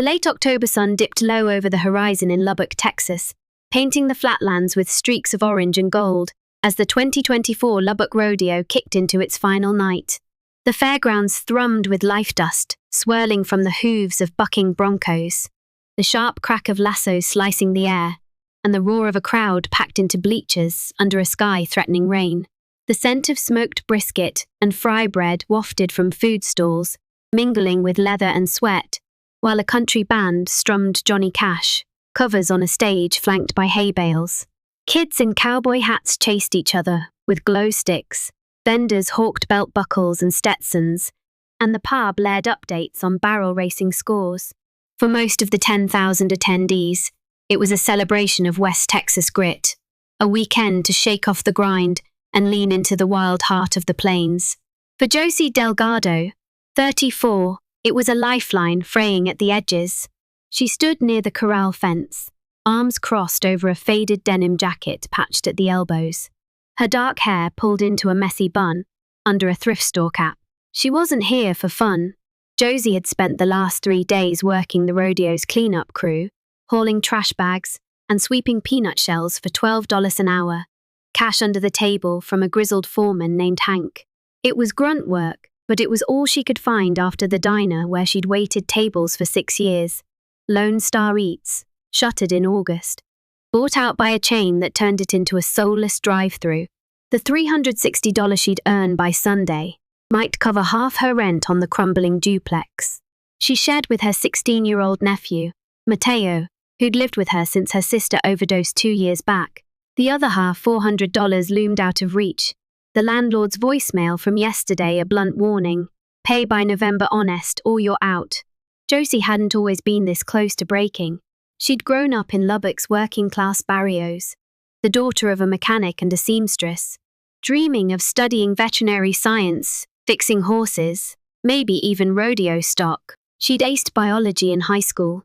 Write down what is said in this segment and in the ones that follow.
The late October sun dipped low over the horizon in Lubbock, Texas, painting the flatlands with streaks of orange and gold as the 2024 Lubbock Rodeo kicked into its final night. The fairgrounds thrummed with life dust, swirling from the hooves of bucking broncos, the sharp crack of lassos slicing the air, and the roar of a crowd packed into bleachers under a sky threatening rain. The scent of smoked brisket and fry bread wafted from food stalls, mingling with leather and sweat, while a country band strummed Johnny Cash, covers on a stage flanked by hay bales. Kids in cowboy hats chased each other with glow sticks, vendors hawked belt buckles and Stetsons, and the pub blared updates on barrel racing scores. For most of the 10,000 attendees, it was a celebration of West Texas grit, a weekend to shake off the grind and lean into the wild heart of the plains. For Josie Delgado, 34, it was a lifeline fraying at the edges. She stood near the corral fence, arms crossed over a faded denim jacket patched at the elbows. Her dark hair pulled into a messy bun under a thrift store cap. She wasn't here for fun. Josie had spent the last 3 days working the rodeo's cleanup crew, hauling trash bags and sweeping peanut shells for $12 an hour, cash under the table from a grizzled foreman named Hank. It was grunt work, but it was all she could find after the diner where she'd waited tables for 6 years. Lone Star Eats, shuttered in August. Bought out by a chain that turned it into a soulless drive-through. The $360 she'd earn by Sunday might cover half her rent on the crumbling duplex. She shared with her 16-year-old nephew, Mateo, who'd lived with her since her sister overdosed 2 years back. The other half, $400, loomed out of reach. The landlord's voicemail from yesterday a blunt warning: pay by November honest or you're out. Josie hadn't always been this close to breaking. She'd grown up in Lubbock's working-class barrios, the daughter of a mechanic and a seamstress, dreaming of studying veterinary science, fixing horses, maybe even rodeo stock. She'd aced biology in high school,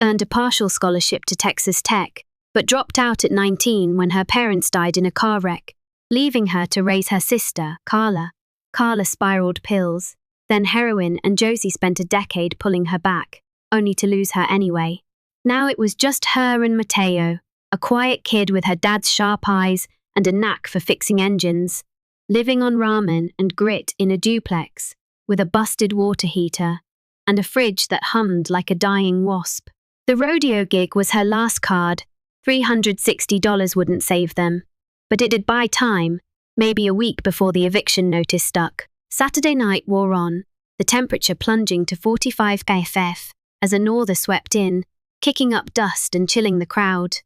earned a partial scholarship to Texas Tech, but dropped out at 19 when her parents died in a car wreck, leaving her to raise her sister, Carla. Carla spiraled pills, then heroin, and Josie spent a decade pulling her back, only to lose her anyway. Now it was just her and Mateo, a quiet kid with her dad's sharp eyes and a knack for fixing engines, living on ramen and grit in a duplex, with a busted water heater and a fridge that hummed like a dying wasp. The rodeo gig was her last card. $360 wouldn't save them, but it'd buy time, maybe a week before the eviction notice stuck. Saturday night wore on, the temperature plunging to 45 kff as a norther swept in, kicking up dust and chilling the crowd.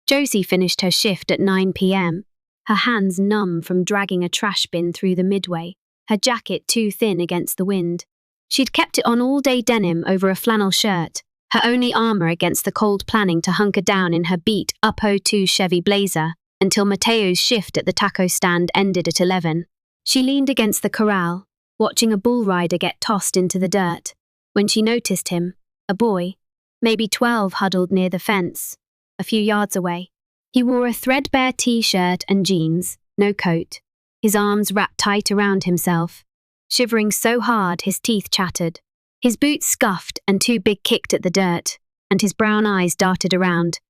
Josie finished her shift at 9 p.m., her hands numb from dragging a trash bin through the midway, her jacket too thin against the wind. She'd kept it on all-day denim over a flannel shirt, her only armor against the cold, planning to hunker down in her beat-up 02 Chevy Blazer until Mateo's shift at the taco stand ended at 11. She leaned against the corral, watching a bull rider get tossed into the dirt, when she noticed him, a boy, maybe 12, huddled near the fence, a few yards away. He wore a threadbare t-shirt and jeans, no coat, his arms wrapped tight around himself, shivering so hard his teeth chattered. His boots scuffed and too big kicked at the dirt, and his brown eyes darted around,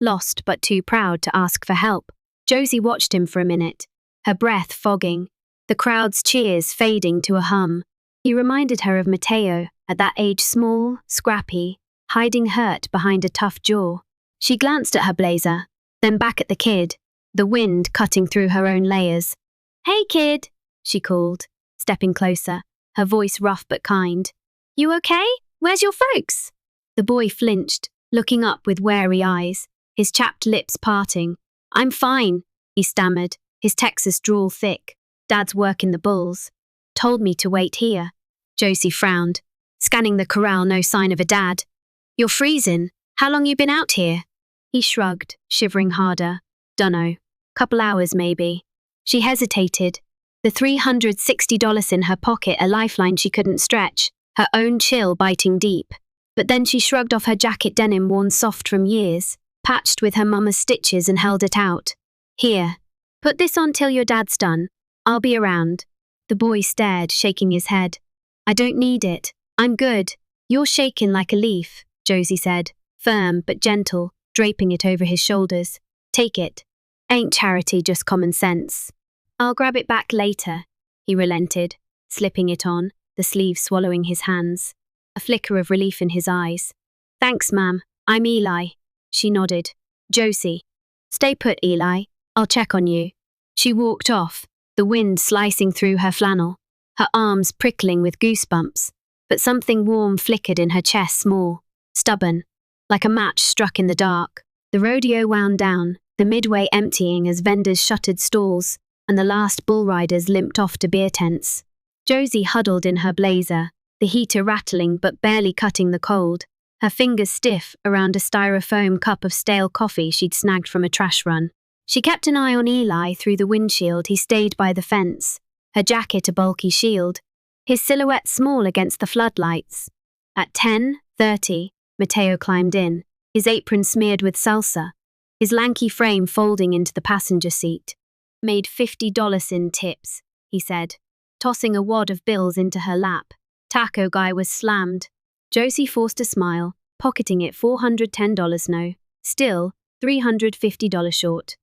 lost but too proud to ask for help. Josie watched him for a minute, her breath fogging, the crowd's cheers fading to a hum. He reminded her of Mateo, at that age, small, scrappy, hiding hurt behind a tough jaw. She glanced at her blazer, then back at the kid, the wind cutting through her own layers. "Hey, kid," she called, stepping closer, her voice rough but kind. "You okay? Where's your folks?" The boy flinched, looking up with wary eyes, his chapped lips parting. "I'm fine," he stammered, his Texas drawl thick. "Dad's working the bulls. Told me to wait here." Josie frowned, scanning the corral, no sign of a dad. "You're freezing. How long you been out here?" He shrugged, shivering harder. "Dunno. Couple hours, maybe." She hesitated, the $360 in her pocket a lifeline she couldn't stretch, her own chill biting deep. But then she shrugged off her jacket, denim worn soft from years, patched with her mama's stitches, and held it out. "Here. Put this on till your dad's done. I'll be around." The boy stared, shaking his head. "I don't need it. I'm good. You're shaking like a leaf." Josie said, firm but gentle, draping it over his shoulders. Take it. Ain't charity, just common sense. I'll grab it back later, he relented, slipping it on, the sleeve swallowing his hands. A flicker of relief in his eyes. Thanks, ma'am. I'm Eli. She nodded. Josie. Stay put, Eli. I'll check on you. She walked off, the wind slicing through her flannel, her arms prickling with goosebumps, but something warm flickered in her chest, small, stubborn, like a match struck in the dark. The rodeo wound down, the midway emptying as vendors shuttered stalls, and the last bull riders limped off to beer tents. Josie huddled in her blazer, the heater rattling but barely cutting the cold, her fingers stiff around a styrofoam cup of stale coffee she'd snagged from a trash run. She kept an eye on Eli through the windshield. He stayed by the fence, her jacket a bulky shield, his silhouette small against the floodlights. At 10:30, Mateo climbed in, his apron smeared with salsa, his lanky frame folding into the passenger seat. Made $50 in tips, he said, tossing a wad of bills into her lap. Taco guy was slammed. Josie forced a smile, pocketing it. $410 no. Still, $350 short.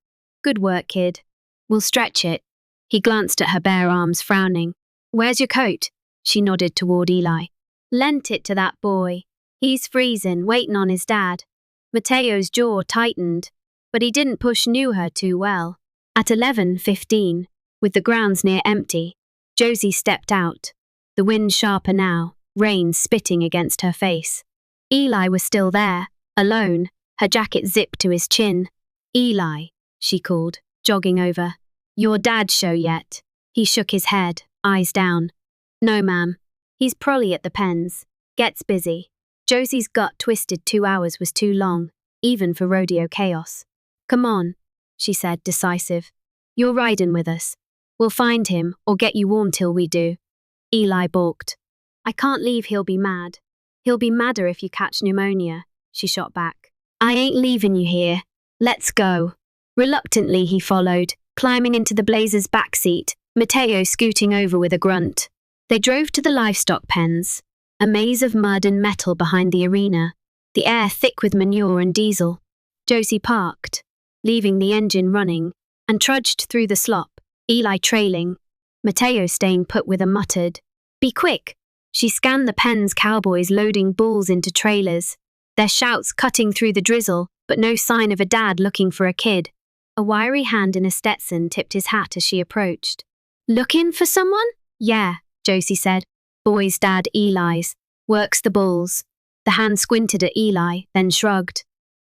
Good work, kid. We'll stretch it. He glanced at her bare arms, frowning. Where's your coat? She nodded toward Eli. Lent it to that boy. He's freezing, waiting on his dad. Mateo's jaw tightened, but he didn't push knew her too well. At 11:15, with the grounds near empty, Josie stepped out, the wind sharper now, rain spitting against her face. Eli was still there, alone, her jacket zipped to his chin. Eli, she called, jogging over. Your dad show yet? He shook his head, eyes down. No, ma'am. He's probably at the pens. Gets busy. Josie's gut twisted. 2 hours was too long, even for rodeo chaos. Come on, she said, decisive. You're riding with us. We'll find him or get you warm till we do. Eli balked. I can't leave, he'll be mad. He'll be madder if you catch pneumonia, she shot back. I ain't leaving you here. Let's go. Reluctantly he followed, climbing into the blazer's back seat, Mateo scooting over with a grunt. They drove to the livestock pens, a maze of mud and metal behind the arena, the air thick with manure and diesel. Josie parked, leaving the engine running, and trudged through the slop, Eli trailing, Mateo staying put with a muttered, Be quick! She scanned the pens, cowboys loading bulls into trailers, their shouts cutting through the drizzle, but no sign of a dad looking for a kid. A wiry hand in a Stetson tipped his hat as she approached. Looking for someone? Yeah, Josie said. Boy's dad, Eli's. Works the bulls. The hand squinted at Eli, then shrugged.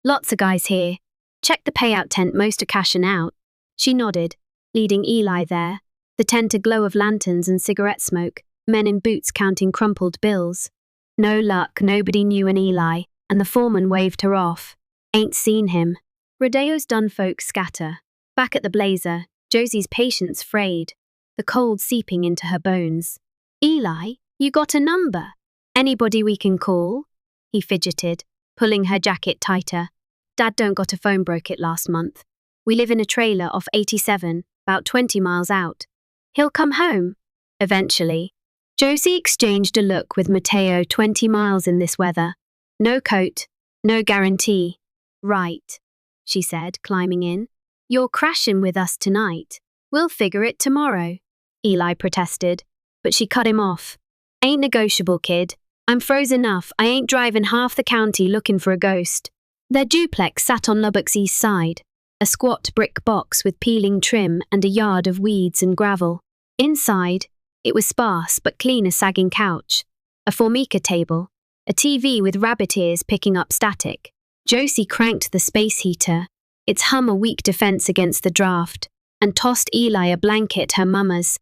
Lots of guys here. Check the payout tent, most are cashing out. She nodded, leading Eli there, the tent a glow of lanterns and cigarette smoke, men in boots counting crumpled bills. No luck, nobody knew an Eli, and the foreman waved her off. Ain't seen him. Rodeo's done folks scatter. Back at the blazer, Josie's patience frayed, the cold seeping into her bones. Eli, you got a number? Anybody we can call? He fidgeted, pulling her jacket tighter. Dad don't got a phone, broke it last month. We live in a trailer off 87, about 20 miles out. He'll come home. Eventually. Josie exchanged a look with Mateo. 20 miles in this weather. No coat, no guarantee. Right, she said, climbing in. You're crashing with us tonight. We'll figure it tomorrow. Eli protested, but she cut him off. Ain't negotiable, kid. I'm froze enough. I ain't driving half the county looking for a ghost. Their duplex sat on Lubbock's east side, a squat brick box with peeling trim and a yard of weeds and gravel. Inside, it was sparse but clean, a sagging couch, a formica table, a TV with rabbit ears picking up static. Josie cranked the space heater, its hum a weak defense against the draft, and tossed Eli a blanket, her mama's,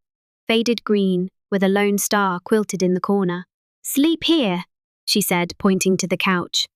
faded green, with a lone star quilted in the corner. Sleep here, she said, pointing to the couch.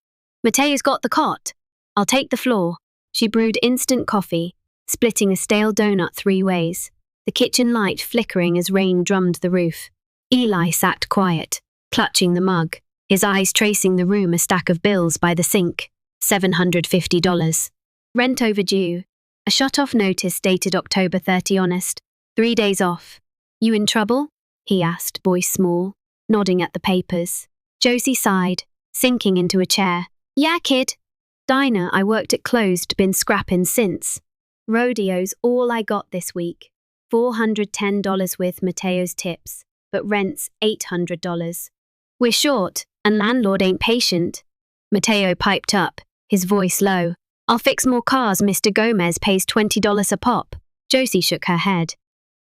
Mateo's got the cot. I'll take the floor. She brewed instant coffee, splitting a stale donut 3 ways, the kitchen light flickering as rain drummed the roof. Eli sat quiet, clutching the mug, his eyes tracing the room, a stack of bills by the sink. $750. Rent overdue. A shut-off notice dated October 30. Honest. 3 days off. You in trouble? He asked, voice small, nodding at the papers. Josie sighed. sinking into a chair. Yeah, kid. Diner I worked at closed, been scrapping since. Rodeo's all I got this week. $410 with Mateo's tips, but rent's $800. We're short, and landlord ain't patient. Mateo piped up, his voice low. I'll fix more cars, Mr. Gomez pays $20 a pop. Josie shook her head.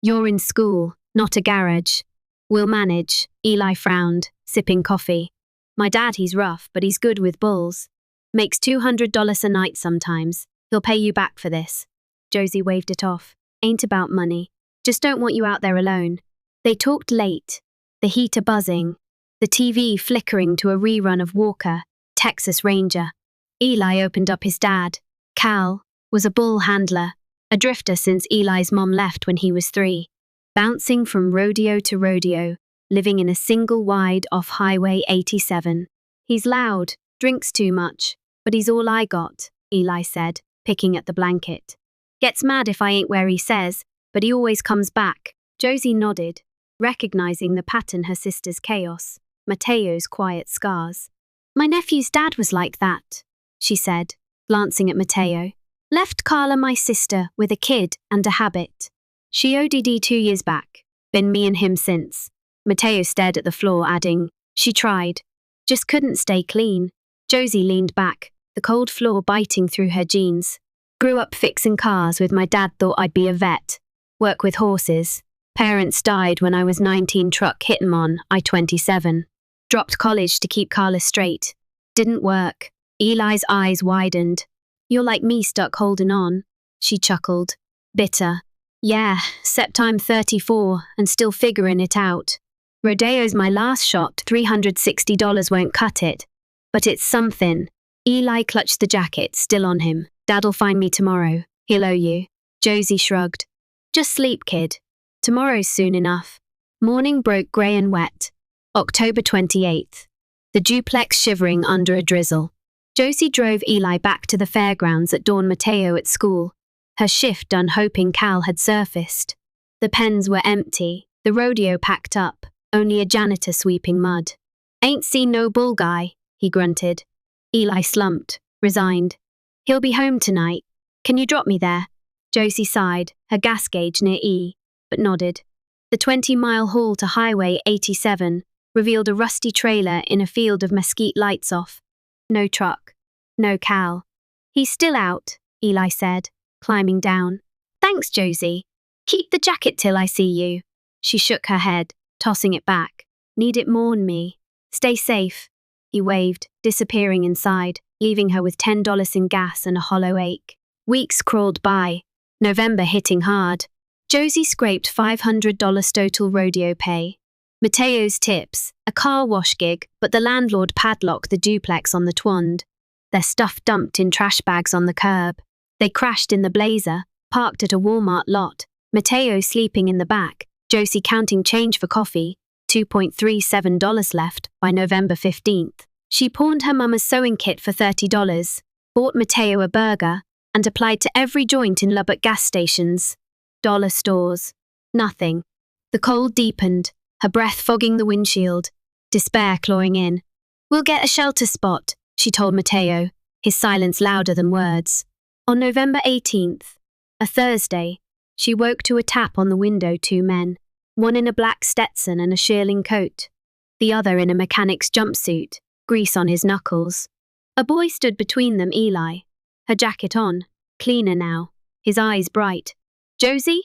You're in school, not a garage. We'll manage, Eli frowned, sipping coffee. My dad, he's rough, but he's good with bulls. Makes $200 a night sometimes. He'll pay you back for this. Josie waved it off. Ain't about money. Just don't want you out there alone. They talked late, the heater buzzing, the TV flickering to a rerun of Walker, Texas Ranger. Eli opened up his dad. Cal was a bull handler, a drifter since Eli's mom left when he was 3, bouncing from rodeo to rodeo, living in a single wide off Highway 87. He's loud, drinks too much, but he's all I got, Eli said, picking at the blanket. Gets mad if I ain't where he says, but he always comes back. Josie nodded, recognizing the pattern her sister's chaos, Mateo's quiet scars. My nephew's dad was like that, she said, glancing at Mateo. Left Carla, my sister, with a kid and a habit. She OD'd 2 years back. Been me and him since. Mateo stared at the floor, adding, she tried. Just couldn't stay clean. Josie leaned back, the cold floor biting through her jeans. Grew up fixing cars with my dad, thought I'd be a vet. Work with horses. Parents died when I was 19, truck hit 'em on I-27. Dropped college to keep Carla straight. Didn't work. Eli's eyes widened. You're like me, stuck holding on. She chuckled. Bitter. Yeah, except I'm 34 and still figuring it out. Rodeo's my last shot, $360 won't cut it. But it's something. Eli clutched the jacket, still on him. Dad'll find me tomorrow. He'll owe you. Josie shrugged. Just sleep, kid. Tomorrow's soon enough. Morning broke grey and wet. October 28th. The duplex shivering under a drizzle. Josie drove Eli back to the fairgrounds at dawn. Mateo at school. Her shift done, hoping Cal had surfaced. The pens were empty, the rodeo packed up, only a janitor sweeping mud. Ain't seen no bull guy, he grunted. Eli slumped, resigned. He'll be home tonight. Can you drop me there? Josie sighed, her gas gauge near E, but nodded. The 20-mile haul to Highway 87 revealed a rusty trailer in a field of mesquite lights off. No truck. No Cal. He's still out, Eli said, climbing down. Thanks, Josie. Keep the jacket till I see you. She shook her head, tossing it back. Need it mourn me. Stay safe. He waved, disappearing inside, leaving her with $10 in gas and a hollow ache. Weeks crawled by, November hitting hard. Josie scraped $500 total rodeo pay. Mateo's tips, a car wash gig, but the landlord padlocked the duplex on the twond. Their stuff dumped in trash bags on the curb. They crashed in the Blazer, parked at a Walmart lot. Mateo sleeping in the back, Josie counting change for coffee, $2.37 left by November 15th. She pawned her mama's sewing kit for $30, bought Mateo a burger, and applied to every joint in Lubbock gas stations. Dollar stores. Nothing. The cold deepened, her breath fogging the windshield. Despair clawing in. We'll get a shelter spot, she told Mateo, his silence louder than words. On November 18th, a Thursday, she woke to a tap on the window. 2 men, one in a black Stetson and a shearling coat, the other in a mechanic's jumpsuit, grease on his knuckles. A boy stood between them, Eli, her jacket on, cleaner now, his eyes bright. Josie?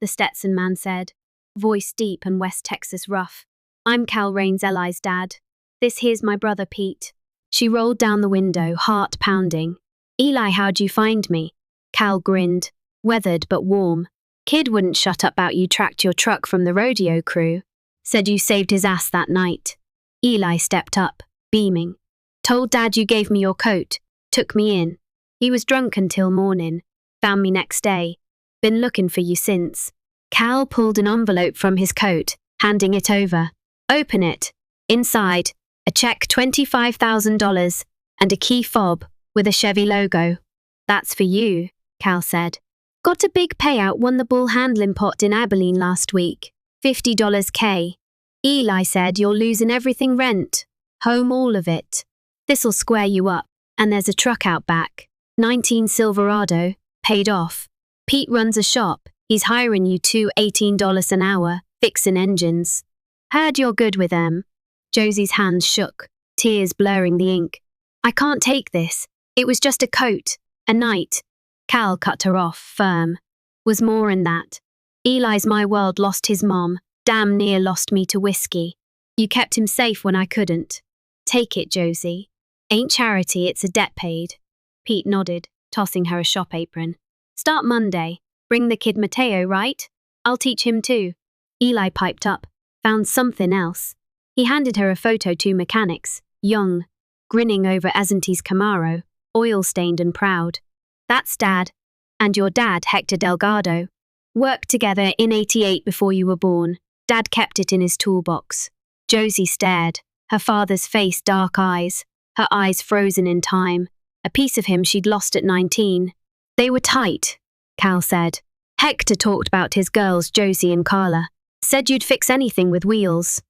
The Stetson man said, voice deep and West Texas rough. I'm Cal Raines, Eli's dad. This here's my brother Pete. She rolled down the window, heart pounding. Eli, how'd you find me? Cal grinned, weathered but warm. Kid wouldn't shut up about you tracked your truck from the rodeo crew. Said you saved his ass that night. Eli stepped up, beaming. Told Dad you gave me your coat. Took me in. He was drunk until morning. Found me next day. Been looking for you since. Cal pulled an envelope from his coat, handing it over. Open it. Inside, a check $25,000 and a key fob with a Chevy logo. That's for you, Cal said. Got a big payout, won the bull handling pot in Abilene last week. $50K. Eli said you're losing everything, rent, home, all of it. This'll square you up. And there's a truck out back. 19 Silverado, paid off. Pete runs a shop. He's hiring you $18 an hour, fixin' engines. Heard you're good with them. Josie's hands shook, tears blurring the ink. I can't take this. It was just a coat, a night. Cal cut her off, firm. Was more in that. Eli's my world lost his mom, damn near lost me to whiskey. You kept him safe when I couldn't. Take it, Josie. Ain't charity, it's a debt paid. Pete nodded, tossing her a shop apron. Start Monday. Bring the kid Mateo, right? I'll teach him too. Eli piped up, found something else. He handed her a photo two mechanics, young, grinning over Azante's Camaro, oil-stained and proud. That's Dad. And your dad, Hector Delgado. Worked together in '88 before you were born. Dad kept it in his toolbox. Josie stared, her father's face dark eyes, her eyes frozen in time, a piece of him she'd lost at 19. They were tight, Cal said. Hector talked about his girls, Josie and Carla. Said you'd fix anything with wheels.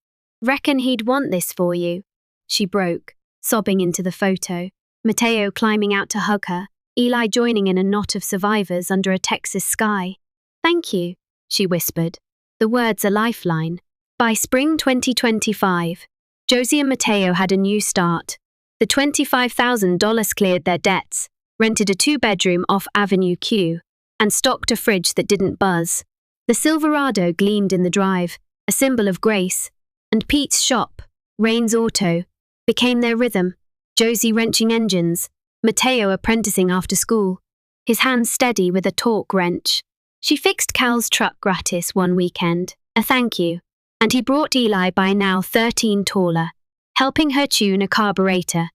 Reckon he'd want this for you. She broke, sobbing into the photo. Mateo climbing out to hug her, Eli joining in a knot of survivors under a Texas sky. Thank you, she whispered. The words a lifeline. By spring 2025, Josie and Mateo had a new start. The $25,000 cleared their debts, rented a 2-bedroom off Avenue Q, and stocked a fridge that didn't buzz. The Silverado gleamed in the drive, a symbol of grace, and Pete's shop, Rain's Auto, became their rhythm. Josie wrenching engines, Mateo apprenticing after school, his hands steady with a torque wrench. She fixed Cal's truck gratis one weekend, a thank you, and he brought Eli by now 13 taller, helping her tune a carburetor,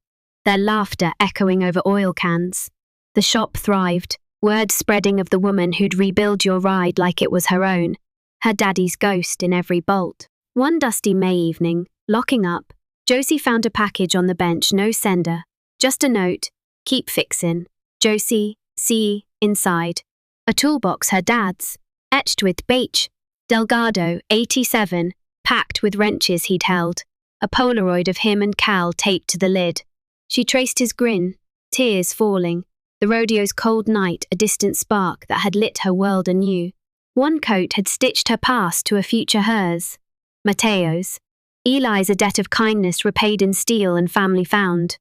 their laughter echoing over oil cans. The shop thrived, word spreading of the woman who'd rebuild your ride like it was her own, her daddy's ghost in every bolt. One dusty May evening, locking up, Josie found a package on the bench, no sender, just a note, keep fixin'. Josie, see, inside. A toolbox her dad's, etched with H. Delgado, 87, packed with wrenches he'd held, a Polaroid of him and Cal taped to the lid. She traced his grin, tears falling, the rodeo's cold night a distant spark that had lit her world anew. One coat had stitched her past to a future hers. Mateo's. Eli's a debt of kindness repaid in steel and family found.